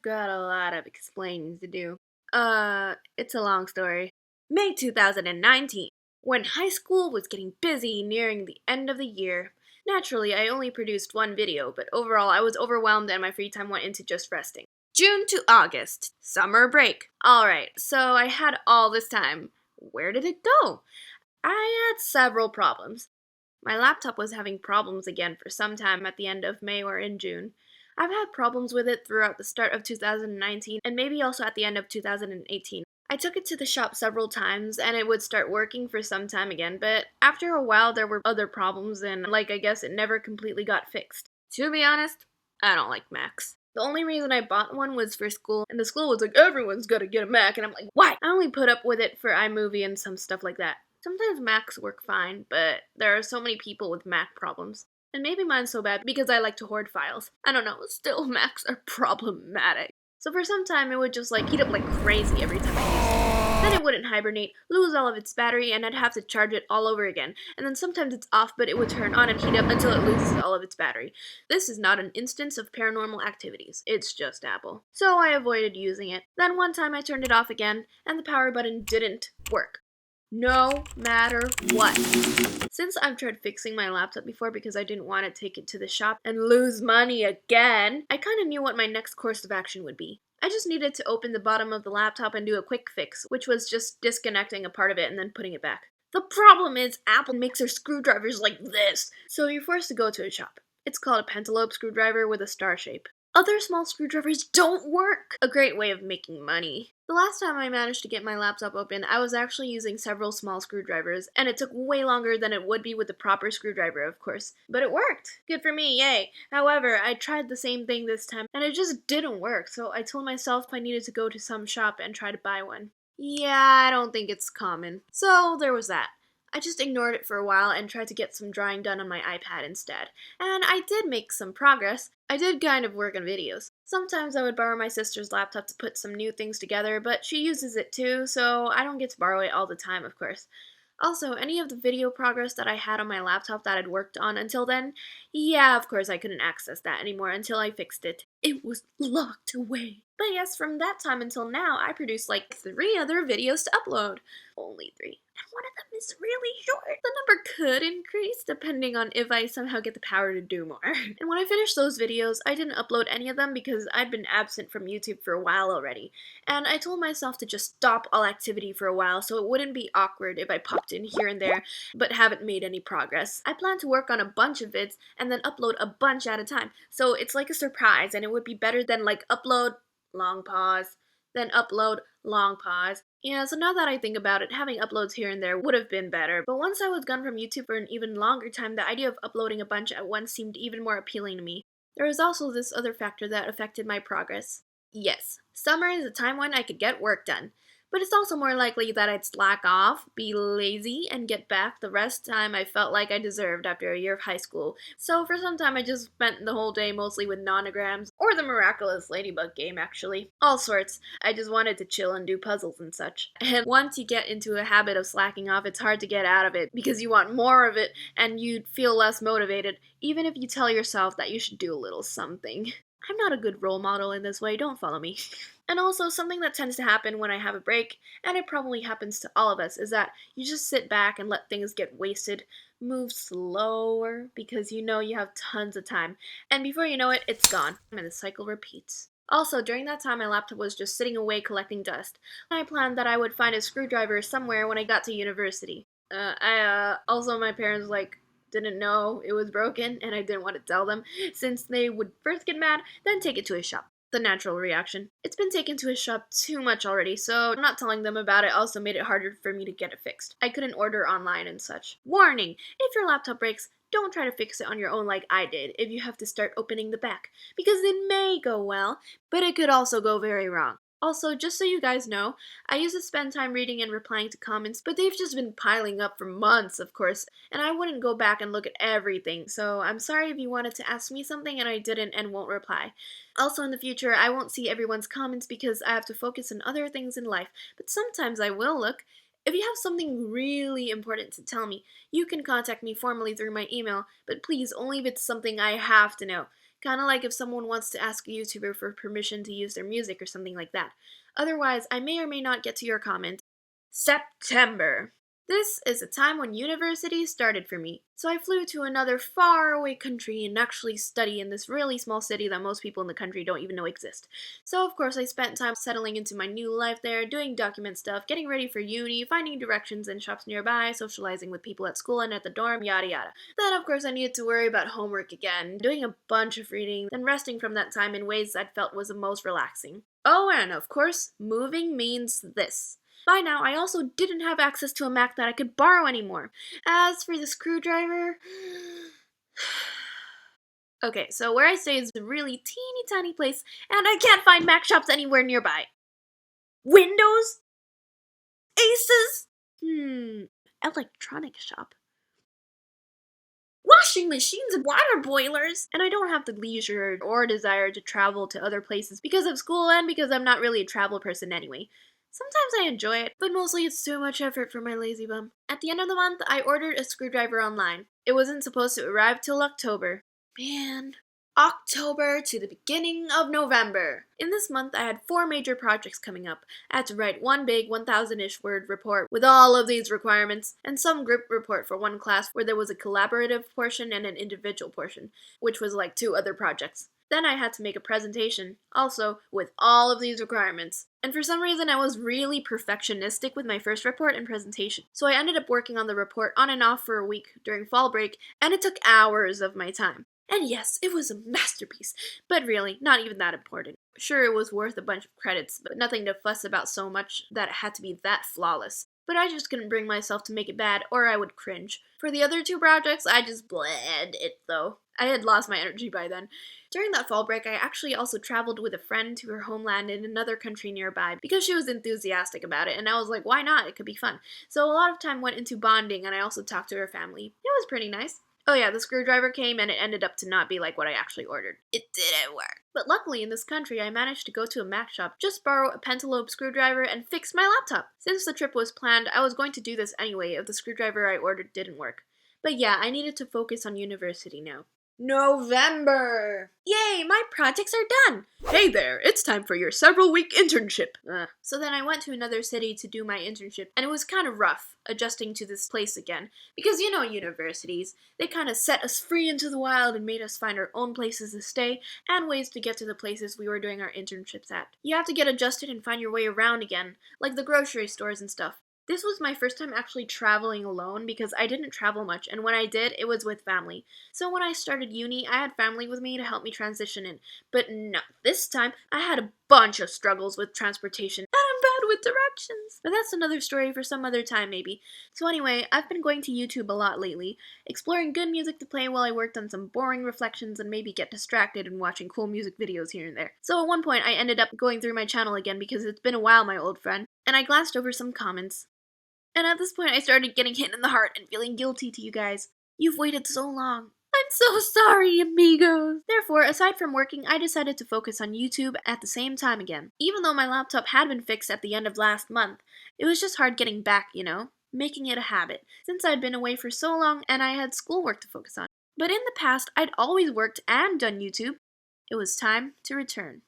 got a lot of explaining to do. It's a long story. May 2019, when high school was getting busy nearing the end of the year. Naturally, I only produced one video, but overall I was overwhelmed and my free time went into just resting. June to August, summer break. Alright, so I had all this time. Where did it go? I had several problems. My laptop was having problems again for some time at the end of May or in June. I've had problems with it throughout the start of 2019 and maybe also at the end of 2018. I took it to the shop several times and it would start working for some time again, but after a while there were other problems and I guess it never completely got fixed. To be honest, I don't like Macs. The only reason I bought one was for school, and the school was like, everyone's gotta get a Mac, and I'm like, why? I only put up with it for iMovie and some stuff like that. Sometimes Macs work fine, but there are so many people with Mac problems. And maybe mine's so bad because I like to hoard files. I don't know, still Macs are problematic. So for some time it would just heat up like crazy every time I used it. Then it wouldn't hibernate, lose all of its battery, and I'd have to charge it all over again. And then sometimes it's off, but it would turn on and heat up until it loses all of its battery. This is not an instance of paranormal activities. It's just Apple. So I avoided using it. Then one time I turned it off again, and the power button didn't work. No matter what. Since I've tried fixing my laptop before because I didn't want to take it to the shop and lose money again, I kind of knew what my next course of action would be. I just needed to open the bottom of the laptop and do a quick fix, which was just disconnecting a part of it and then putting it back. The problem is Apple makes their screwdrivers like this, so you're forced to go to a shop. It's called a pentalobe screwdriver with a star shape. Other small screwdrivers don't work! A great way of making money. The last time I managed to get my laptop open, I was actually using several small screwdrivers, and it took way longer than it would be with the proper screwdriver, of course. But it worked! Good for me, yay! However, I tried the same thing this time, and it just didn't work, so I told myself I needed to go to some shop and try to buy one. Yeah, I don't think it's common. So there was that. I just ignored it for a while and tried to get some drawing done on my iPad instead. And I did make some progress. I did kind of work on videos. Sometimes I would borrow my sister's laptop to put some new things together, but she uses it too, so I don't get to borrow it all the time, of course. Also, any of the video progress that I had on my laptop that I'd worked on until then, yeah, of course I couldn't access that anymore until I fixed it. It was locked away. But yes, from that time until now, I produced 3 other videos to upload. Only 3. And one of them is really short. The number could increase depending on if I somehow get the power to do more. And when I finished those videos, I didn't upload any of them because I'd been absent from YouTube for a while already. And I told myself to just stop all activity for a while so it wouldn't be awkward if I popped in here and there but haven't made any progress. I plan to work on a bunch of vids and then upload a bunch at a time. So it's like a surprise and it would be better than upload, long pause, then upload, long pause. Yeah, so now that I think about it, having uploads here and there would have been better. But once I was gone from YouTube for an even longer time, the idea of uploading a bunch at once seemed even more appealing to me. There was also this other factor that affected my progress. Yes, summer is a time when I could get work done. But it's also more likely that I'd slack off, be lazy, and get back the rest time I felt like I deserved after a year of high school. So for some time I just spent the whole day mostly with nonograms, or the miraculous ladybug game actually. All sorts. I just wanted to chill and do puzzles and such. And once you get into a habit of slacking off, it's hard to get out of it, because you want more of it, and you'd feel less motivated, even if you tell yourself that you should do a little something. I'm not a good role model in this way, don't follow me. And also, something that tends to happen when I have a break, and it probably happens to all of us, is that you just sit back and let things get wasted, move slower, because you know you have tons of time, and before you know it, it's gone, and the cycle repeats. Also, during that time, my laptop was just sitting away collecting dust. I planned that I would find a screwdriver somewhere when I got to university. Also, my parents, didn't know it was broken, and I didn't want to tell them, since they would first get mad, then take it to a shop. The natural reaction. It's been taken to a shop too much already, so not telling them about it also made it harder for me to get it fixed. I couldn't order online and such. Warning! If your laptop breaks, don't try to fix it on your own like I did if you have to start opening the back, because it may go well, but it could also go very wrong. Also, just so you guys know, I used to spend time reading and replying to comments, but they've just been piling up for months, of course, and I wouldn't go back and look at everything, so I'm sorry if you wanted to ask me something and I didn't and won't reply. Also, in the future, I won't see everyone's comments because I have to focus on other things in life, but sometimes I will look. If you have something really important to tell me, you can contact me formally through my email, but please only if it's something I have to know. Kinda like if someone wants to ask a YouTuber for permission to use their music or something like that. Otherwise, I may or may not get to your comment. September. This is a time when university started for me, so I flew to another faraway country and actually study in this really small city that most people in the country don't even know exists. So of course I spent time settling into my new life there, doing document stuff, getting ready for uni, finding directions in shops nearby, socializing with people at school and at the dorm, yada yada. Then of course I needed to worry about homework again, doing a bunch of reading, then resting from that time in ways I felt was the most relaxing. Oh, and of course, moving means this. By now, I also didn't have access to a Mac that I could borrow anymore. As for the screwdriver... Okay, so where I stay is a really teeny tiny place, and I can't find Mac shops anywhere nearby. Windows? Aces? Electronic shop. Washing machines and water boilers! And I don't have the leisure or desire to travel to other places because of school and because I'm not really a travel person anyway. Sometimes I enjoy it, but mostly it's too much effort for my lazy bum. At the end of the month, I ordered a screwdriver online. It wasn't supposed to arrive till October. Man. October to the beginning of November. In this month, I had 4 major projects coming up. I had to write one big 1,000-ish word report with all of these requirements, and some group report for one class where there was a collaborative portion and an individual portion, which was like 2 other projects. Then I had to make a presentation, also with all of these requirements. And for some reason I was really perfectionistic with my first report and presentation. So I ended up working on the report on and off for a week during fall break, and it took hours of my time. And yes, it was a masterpiece, but really, not even that important. Sure, it was worth a bunch of credits, but nothing to fuss about so much that it had to be that flawless. But I just couldn't bring myself to make it bad, or I would cringe. For the other 2 projects, I just bled it though. I had lost my energy by then. During that fall break, I actually also traveled with a friend to her homeland in another country nearby because she was enthusiastic about it, and I was like, why not? It could be fun. So a lot of time went into bonding, and I also talked to her family. It was pretty nice. Oh yeah, the screwdriver came and it ended up to not be like what I actually ordered. It didn't work. But luckily in this country I managed to go to a Mac shop, just borrow a pentalobe screwdriver, and fix my laptop. Since the trip was planned, I was going to do this anyway if the screwdriver I ordered didn't work. But yeah, I needed to focus on university now. November! Yay, my projects are done! Hey there, it's time for your several-week internship. So then I went to another city to do my internship, and it was kind of rough adjusting to this place again. Because you know universities, they kind of set us free into the wild and made us find our own places to stay and ways to get to the places we were doing our internships at. You have to get adjusted and find your way around again, like the grocery stores and stuff. This was my first time actually traveling alone because I didn't travel much, and when I did, it was with family. So when I started uni, I had family with me to help me transition in. But no, this time, I had a bunch of struggles with transportation, and I'm bad with directions. But that's another story for some other time, maybe. So anyway, I've been going to YouTube a lot lately, exploring good music to play while I worked on some boring reflections and maybe get distracted and watching cool music videos here and there. So at one point, I ended up going through my channel again because it's been a while, my old friend, and I glanced over some comments. And at this point, I started getting hit in the heart and feeling guilty to you guys. You've waited so long. I'm so sorry, amigos. Therefore, aside from working, I decided to focus on YouTube at the same time again. Even though my laptop had been fixed at the end of last month, it was just hard getting back, you know, making it a habit, since I'd been away for so long and I had schoolwork to focus on. But in the past, I'd always worked and done YouTube. It was time to return.